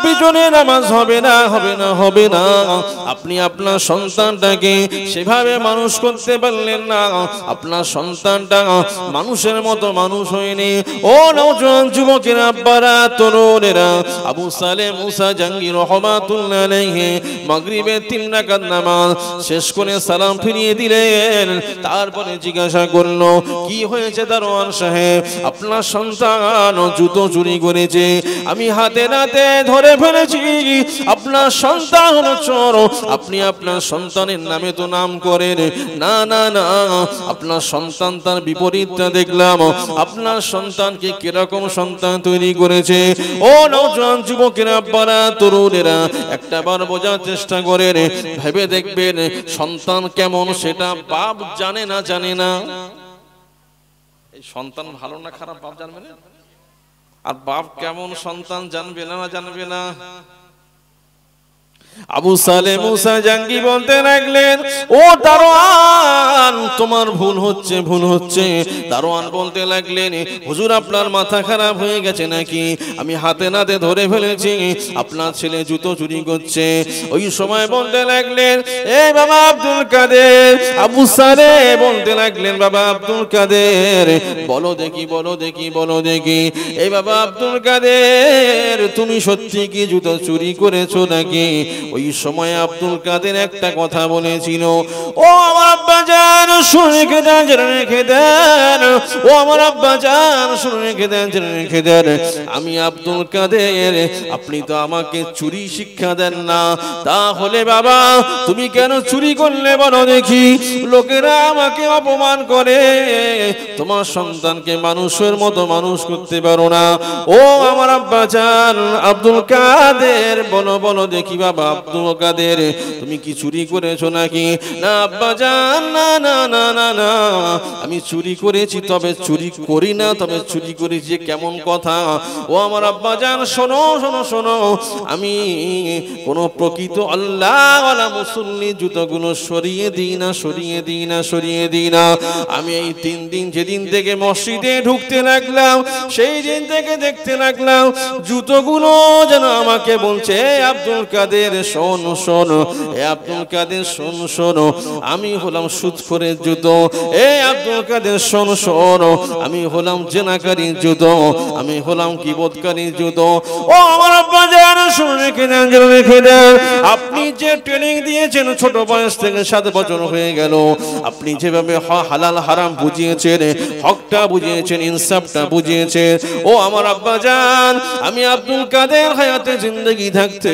পিছনে নামাজ হবে না হবে না হবে না। আপনি আপনার সন্তানটাকে সেভাবে মানুষ করতে পারলেন না। আপনার সন্তানটা মানুষের মতো মানুষ হয়নি। ও নওজোয়ান যুবকেরা, আব্বারা, তরুণেরা, আবু সালেহ মুসা জাহাঙ্গীর রহমাতুল্লাহ আলাইহি মাগরিবের 3 রাকাত নামাজ শেষ করে সালাম ফিরিয়ে দিলেন। তারপরে জিজ্ঞাসা করলো, কি হয়েছে দারোয়ান সাহেব? আপনার সন্তান জুতো চুরি করেছে, আমি হাতে নাতে ধরে ফেলেছি। আপনার সন্তান চোর। আপনি আপনার সন্তানের নামে তো নাম করেন না, না না, আপনার সন্তান তার বিপরীতটা দেখলাম। আপনার সন্তানকে কিরকম সন্তান তৈরি করেছে? ও নওজোয়ান যুবকেরা, আব্বারা, তরুণেরা, একটা বার বোঝার চেষ্টা করেন, ভেবে দেখবেন সন্তান কেমন সেটা বাপ জানে না, জানে না। এই সন্তান ভালো না খারাপ বাপ জানবে না, আর বাপ কেমন সন্তান জানবে না, জানবে না। আবু সালেহ মুসা জাহাঙ্গীর বলতে লাগলেন, ও দারোয়ান, তোমার ভুল হচ্ছে, ভুল হচ্ছে। দারোয়ান বলতে লাগলেন, হুজুর আপনার মাথা খারাপ হয়ে গেছে নাকি? আমি হাতে নাতে ধরে ফেলেছি আপনার ছেলে জুতো চুরি করছে। ওই সময় বলতে লাগলেন, এই বাবা আব্দুল কাদের। আবু সালেহ বলতে লাগলেন, বাবা আব্দুল কাদের, বলো দেখি, বলো দেখি, বলো দেখি। এই বাবা আব্দুল কাদের, তুমি সত্যি কি জুতো চুরি করেছো নাকি? ওই সময় আব্দুল কাদের একটা কথা বলেছিল, ও আমার আব্বা জান শুনে রেখে দেন, জেনে রেখে দেন। ও আমার আব্বা জান শুনে রেখে দেন, জেনে রেখে দেন। আমি আব্দুল কাদের, আপনি তো আমাকে চুরি শিক্ষা দেন না, তাহলে বাবা তুমি কেন চুরি করলে বলো দেখি? লোকেরা আমাকে অপমান করে, তোমার সন্তানকে মানুষের মতো মানুষ করতে পারো না। ও আমার আব্বা জান আব্দুল কাদের, বলো বলো দেখি বাবা আব্দুল কাদের, তুমি কি চুরি করেছো নাকি? না আব্বা জান, না না না না না, আমি চুরি করেছি, তবে চুরি করি না, তবে চুরি করেছি। কেমন কথা? ও আমার আব্বা জান শোনো শোনো শোনো, আমি কোন প্রকৃত আল্লাহওয়ালা মুসল্লি জুতোগুলো সরিয়ে দিই না, সরিয়ে দিই না, সরিয়ে দিই না। আমি এই 3 দিন যেদিন থেকে মসজিদে ঢুকতে লাগলাম, সেই দিন থেকে দেখতে লাগলাম জুতোগুলো যেন আমাকে বলছে, আব্দুল কাদের শোন শোন, এ আব্দুল কাদের শোন শোন, আমি হলাম সুদখোরের জুতো। এ আব্দুল কাদের শোন শোন, আমি হলাম জেনাকারীর জুতো, আমি হলাম কিবতকারীর জুতো। ও আমার আব্বা জান শুনে রেখে দেন, জেনে রেখে দেন। আপনি যে ট্রেনিং দিয়েছেন ছোট বয়স থেকে 7 বছর হয়ে গেল, আপনি যেভাবে হালাল হারাম বুঝিয়েছেন, হকটা বুঝিয়েছেন, ইনসাফটা বুঝিয়েছেন, ও আমার আব্বা জান, আমি আব্দুল কাদের হায়াতে জিন্দেগি থাকতে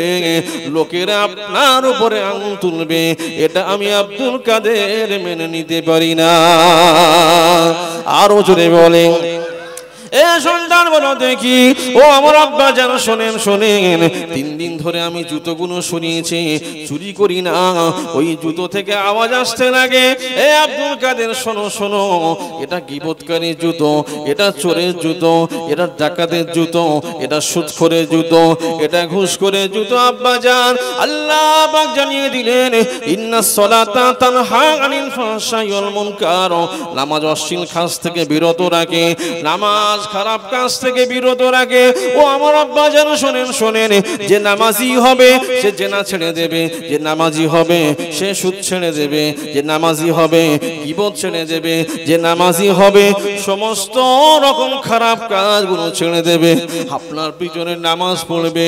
লোকেরা আপনার উপরে আঙুল তুলবে, এটা আমি আব্দুল কাদের মেনে নিতে পারি না। আরো জোরে বলেন, এ সন্তান বলো দেখি। ও আমার আব্বা জান শোনেন শোনেন, 3 দিন ধরে আমি জুতোগুলো সরিয়েছি, চুরি করি না। ওই জুতো থেকে আওয়াজ আসতে লাগে, এ আব্দুল কাদের শোনো শোনো, এটা গীবতকারীর জুতো, এটা চোরের জুতো, এটা ডাকাতের জুতো, এটা সুদখোরের জুতো, এটা ঘুষখোরের জুতো। আব্বা জান আল্লাহ পাক জানিয়ে দিলেন, ইন্নাস সালাতা তানহা আনিল ফাহশাই ওয়াল মুনকার, নামাজ অশ্লীল কাজ থেকে বিরত রাখে, নামাজ খারাপ কাজ থেকে বিরত রাখে। ও আমার আব্বা জান শোনেন শোনেন, যে নামাজি হবে সে জেনা ছেড়ে দেবে, যে নামাজি হবে সে সুদ ছেড়ে দেবে, যে নামাজি হবে গীবত ছেড়ে দেবে, যে নামাজি হবে সমস্ত রকম খারাপ কাজগুলো ছেড়ে দেবে। আপনার পিছনে নামাজ পড়বে,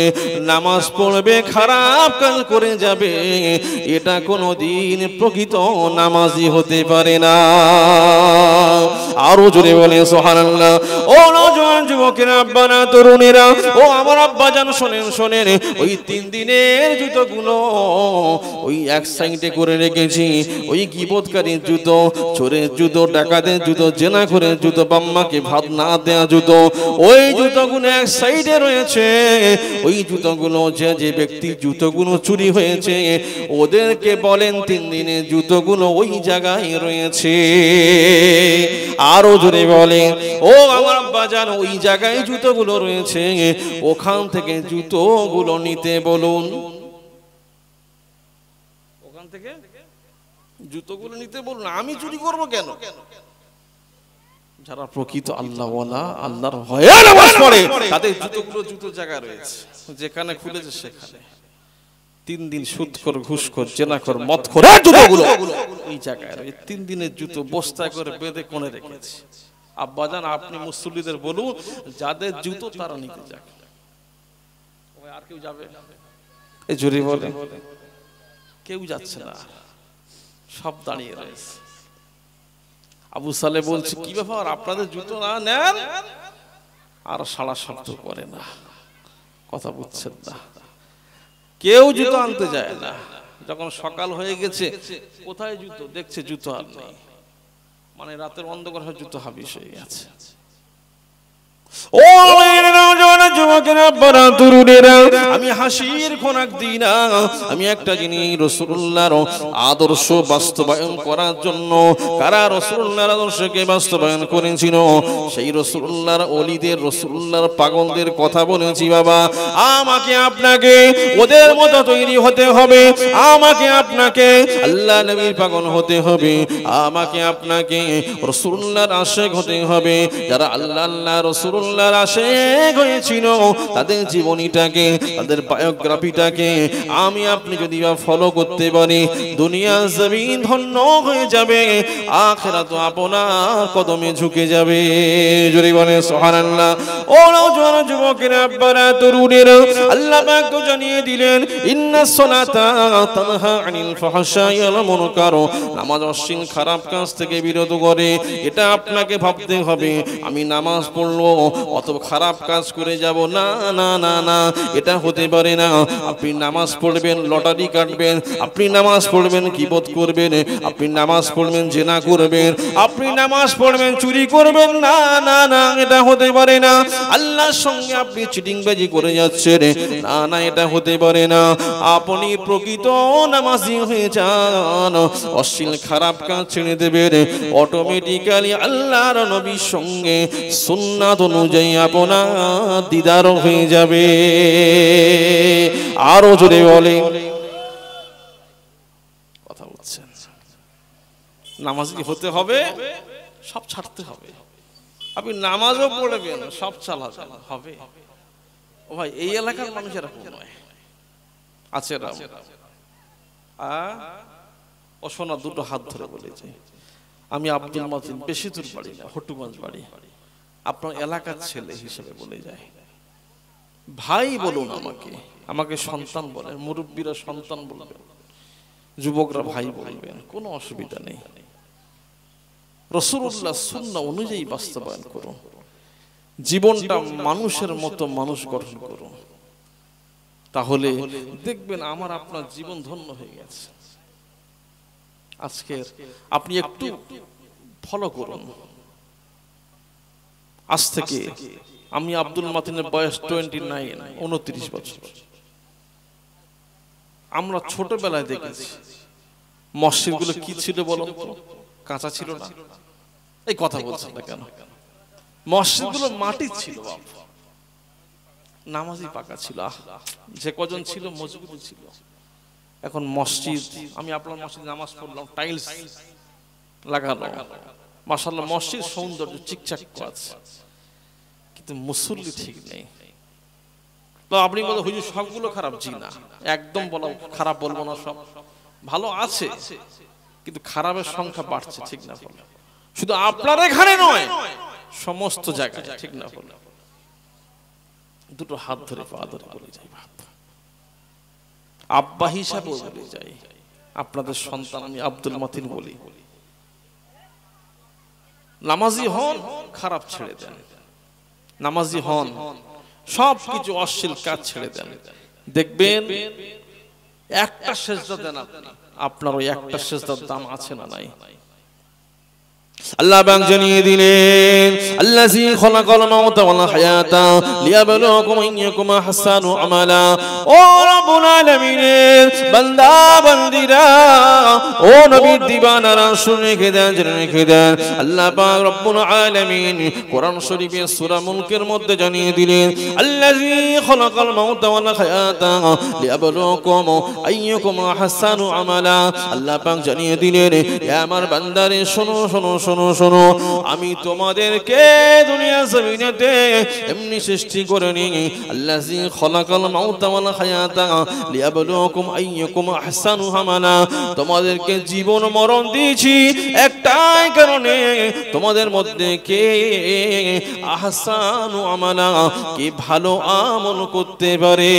নামাজ পড়বে, খারাপ কাজ করে যাবে, এটা কোনোদিন প্রকৃত নামাজি হতে পারে না। আরো জোরে বলে সুবহানাল্লাহ। ও নওজোয়ান যুবকেরা, আব্বারা, তরুণেরা, ও আমার আব্বা জান শোনেন শোনেন, ওই 3 দিনের জুতোগুলো ওই এক সাইডে করে রেখেছি। ওই গীবতকারীর জুতো, চোরের জুতো, ডাকাতের জুতো, জেনাখোরের জুতো, বাম্মাকে ভাত না দেয়া জুতো, ওই জুতোগুলো এক সাইডে রয়েছে। ওই জুতোগুলো যে ব্যক্তি জুতোগুলো চুরি হয়েছে ওদেরকে বলেন 3 দিনের জুতোগুলো ওই জায়গায় রয়েছে। আরো জোরে বলে, ও আমার আব্বা জান ওই জায়গায় জুতোগুলো রয়েছে, ওখান থেকে জুতোগুলো নিতে বলুন, ওখান থেকে জুতোগুলো নিতে বলুন। আমি চুরি করব কেন? যারা প্রকৃত আল্লাহওয়ালা, আল্লাহর ভয়ে নামাজ পড়ে, তাদের জুতোগুলো জুতোর জায়গায় রয়েছে, যেখানে খুলেছে সেখানে। 3 দিন সুদখোর, ঘুষখোর, জেনাখোর, মদখোর জুতোগুলো এই জায়গায় রয়েছে। 3 দিনের জুতো বস্তায় করে বেঁধে কোণে রেখেছে। আব্বাজান আপনি মুসল্লিদের বলুন, যাদের জুতো তারা নিতে যাক। আর কেউ যাবে? এই জোরে বলে কেউ যাচ্ছে না, সব দাঁড়িয়ে রয়েছে। আবু সালে বলছে, কি ব্যাপার আপনাদের জুতো না নেন? আর সাড়া শব্দ করে না, কথা বুঝছেন না, কেউ জুতো আনতে যায় না। যখন সকাল হয়ে গেছে, কোথায় জুতো? দেখছে জুতো আর নেই, মানে রাতের অন্ধকার হয়ে জুতো হাবিস হয়ে গেছে। ও যুবকেরা, বড় তরুণেরা, আমি হাসির খোরাক দিই না, আমি একটা জিনিস রাসূলুল্লাহর আদর্শ বাস্তবায়ন করার জন্য, কারা রাসূলুল্লাহর আদর্শকে বাস্তবায়ন করেছিল, সেই রাসূলুল্লাহর ওলিদের, রাসূলুল্লাহর পাগলদের কথা বলেছি। বাবা, আমাকে আপনাকে ওদের মতো তৈরি হতে হবে, আমাকে আপনাকে আল্লাহ নবীর পাগল হতে হবে, আমাকে আপনাকে রাসূলুল্লাহর আশিক হতে হবে। যারা আল্লাহ আল্লাহ রাসূলুল্লাহর আশিক হয়েছিল, তাদের জীবনীটাকে, তাদের বায়োগ্রাফিটাকে আমি আপনি যদি ফলো করতে পারি, দুনিয়া জমিন ধন্য হয়ে যাবে, আখিরাত আপনার কদমে ঝুঁকে যাবে। জোরে বলেন সুবহানাল্লাহ। ও নওজোয়ান যুবকেরা, আব্বারা, তরুণেরা, আল্লাহ পাক তো জানিয়ে দিলেন, ইন্নাস সালাতা তানহা আনিল ফাহশাই ওয়াল মুনকার, নামাজ অশ্লীল খারাপ কাজ থেকে বিরত করে। এটা আপনাকে ভাবতে হবে, আমি নামাজ পড়লো অত খারাপ কাজ করে যাব না, না না না, এটা হতে পারে না। আপনি নামাজ পড়বেন, লটারি কাটবেন, আপনি নামাজ পড়বেন, গীবত করবেন, আপনি নামাজ পড়বেন, জেনা করবেন, আপনি নামাজ পড়বেন, চুরি করবেন, না না না, এটা হতে পারে না। আল্লাহর সঙ্গে আপনি চিটিংবাজি করে যাচ্ছেন, না না, এটা হতে পারে না। আপনি প্রকৃত নামাজি হয়ে যান, অশ্লীল খারাপ কাজ ছেড়ে দেবেন, অটোমেটিক্যালি আল্লাহর নবীর সঙ্গে সুন্নাত অনুযায়ী আপনার দিদার হয়ে যাবে। আরো জোরে বলে, কথা বলছেন, নামাজি হতে হবে, সব ছাড়তে হবে। আপনি নামাজও পড়বেন, সব চালাবেন, হবে? ও ভাই, এই এলাকার মানুষ এরকম নয়, আছে ও শোনা, দুটো হাত ধরে বলে যাই, আমি আব্দুল মতিন, বেশি দূর বাড়ি না, হটুগঞ্জ বাড়ি, আপনার এলাকার ছেলে হিসেবে বলে যায়। ভাই বলুন আমাকে, আমাকে সন্তান বলেন, মুরব্বীরা সন্তান বলবেন, যুবকরা ভাই বলবেন, কোনো অসুবিধা নেই। রাসূলুল্লাহ সুন্নাহ অনুযায়ী বাস্তবায়ন করুন, জীবনটা মানুষের মতো মানুষ গঠন করুন, তাহলে দেখবেন আমার আপনার জীবন ধন্য হয়ে গেছে। আজকে আপনি একটু ফলো করুন। আজ থেকে আমি আব্দুল মতিনের বয়স 29 বছর। আমরা ছোটবেলায় দেখেছি মসজিদগুলো কি ছিল বলুন তো? কাঁচা ছিল না? এই কথা বলছেন না কেন? মসজিদগুলো মাটির ছিল, নামাজি পাকা ছিল, যে কজন ছিল মজবুত ছিল। এখন মসজিদ, আমি আপনার মসজিদে নামাজ পড়লাম, টাইলস লাগানো, মাশাআল্লাহ মসজিদ সৌন্দর্য চিকচাক আছে, কিন্তু মুসল্লি ঠিক নেই। তো আপনি বলেন হুজুর সবগুলো খারাপ? জি না, একদম বলা খারাপ বলবো না, সব ভালো আছে, কিন্তু খারাপের সংখ্যা বাড়ছে, ঠিক না বলে? শুধু আপনার এখানে নয়, সমস্ত জায়গায়, ঠিক না বলে? দুটো হাত ধরে পা ধরে বলে যাই, আব্বা হিসাবে বলে যাই, আপনাদের সন্তান আমি আব্দুল মতিন বলি, নামাজি হন, খারাপ ছেড়ে দেন, নামাজি হন, সব কিছু অশ্লীল কাজ ছেড়ে দেন, দেখবেন একটা সেজদা দেন আপনি, আপনার ওই একটা সেজদার দাম আছে না নাই? আল্লাহ পাক জানিয়ে দিলেন, আল্লাযী খালাকাল মাউতা ওয়াল হায়াতা লিয়াবলুয়াকুম আইয়ুকুম আহসানু আমালা। ও রব্বুল আলামিনের বান্দা বান্দীরা, ও নবীর দিবানারা, শুনে রেখে দেন, জেনে রেখে দেন, আল্লাহ পাক রব্বুল আলামিন কোরআন শরীফের সূরা মুলকের মধ্যে জানিয়ে দিলেন, আল্লাযী খালাকাল মাউতা ওয়াল হায়াতা লিয়াবলুয়াকুম আইয়ুকুম আহসানু আমালা। আল্লাহ পাক জানিয়ে দিলেন, হে আমার বান্দারে, শোনো শোনো শোনো, শোনো শোনো, আমি তোমাদেরকে দুনিয়া জমিনেতে এমনি সৃষ্টি করিনি। আল্লাযী খলাকাল মাউতা ওয়াল হায়াতা লিয়াবলুয়াকুম আইয়ুকুম আহসানু আমালা। তোমাদেরকে জীবন মরণ দিয়েছি একটাই কারণে, তোমাদের মধ্যে কে আহসানু আমালা, কে ভালো আমল করতে পারে।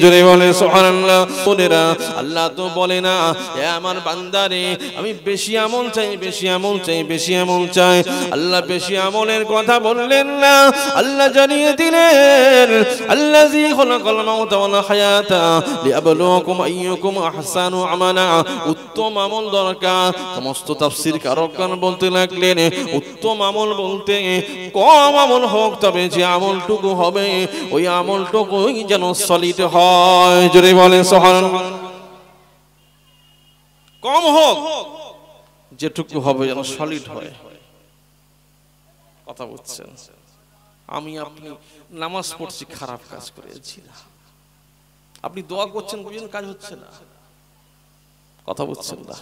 জোরে বলে সুবহানাল্লাহ। বোনেরা, আল্লাহ তো বলে না এ আমার বান্দারে আমি বেশি আমল চাই, বেশি আমল চাই, বেশি আমল চাই। আল্লাহ বেশি আমলের কথা বললেন না, আল্লাহ জানিয়ে দিলেন আল্লাযী খলাকাল মাউতা ওয়াল হায়াতা লিয়াবলুয়াকুম আইয়ুকুম আহসানু আমালা। উত্তম আমল দরকার। সমস্ত তাফসীর কারকগণ বলতে লাগলেন উত্তম আমল বলতে কম আমল হোক, তবে যে আমলটুকু হবে ওই আমলটুকুই যেন সলিড হয়। জোরে বলে সুবহানাল্লাহ। কম হোক, যেটুকু হবে যেন সলিড হয়। কথা বুঝছেন? আমি আপনি নামাজ পড়ছি, খারাপ কাজ করেছি না, আপনি দোয়া করছেন, বুঝছেন কাজ হচ্ছে না। কথা বুঝছেন না?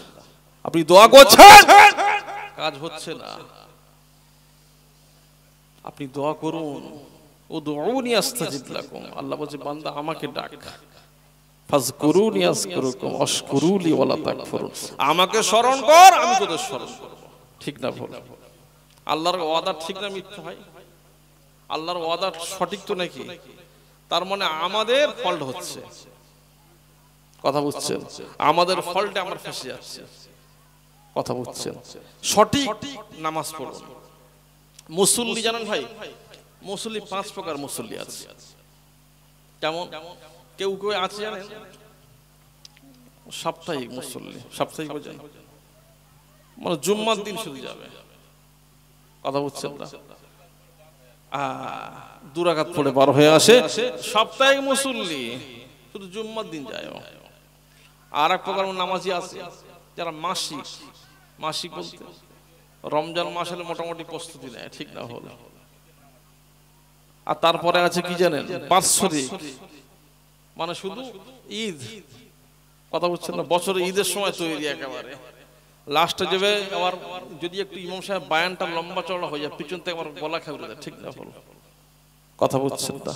আপনি দোয়া করছেন, কাজ হচ্ছে না। আপনি দোয়া করুন, উদউনি আস্তাজিব লাকুম। আল্লাহ বলছে বান্দা আমাকে ডাক, ফাজকুরুনি আযকুরুকুম ওয়াশকুরুলি ওয়ালা তাকফুরুন। আমাকে স্মরণ কর, আমি তোদের স্মরণ করব। ঠিক না ভুল? আল্লাহর ওয়াদা ঠিক না মিথ্যা ভাই? আল্লাহর ওয়াদা সঠিক তো নাকি? তার মানে আমাদের ফল্ট হচ্ছে। কথা বুঝছেন? আমাদের ফল্টে আমরা ফেঁসে যাচ্ছি। কথা বুঝছেন? সঠিক নামাজ পড়ুন। মুসল্লি জানেন ভাই, মুসল্লি 5 প্রকার মুসল্লি আছে। কেমন? কেউ কেউ আছে জানেন সাপ্তাহিক মুসল্লি। সাপ্তাহিক বোঝেন মানে জুম্মার দিন শুধু যাবে। কথা বুঝছেন না? 2 রাকাত পড়ে বার হয়ে আসে, সাপ্তাহিক মুসল্লি, শুধু জুম্মার দিন যায়। আর এক প্রকার নামাজি আছে যারা মাসিক, মাসিক বলতে রমজান মাস হলে মোটামুটি প্রস্তুতি নেয়। ঠিক না হলো? আর তারপরে আছে কি জানেন, বাৎসরিক, মানে শুধু ঈদ। কথা বুঝছেন না? বছরে ঈদের সময় তৈরি একেবারে লাস্টে যাবে। আবার যদি একটু ইমাম সাহেব বায়ানটা লম্বা চড়া হয়ে যায়, পিছন থেকে আবার গলা খেয়ে যায়। ঠিক না হলো? কথা বুঝছেন না?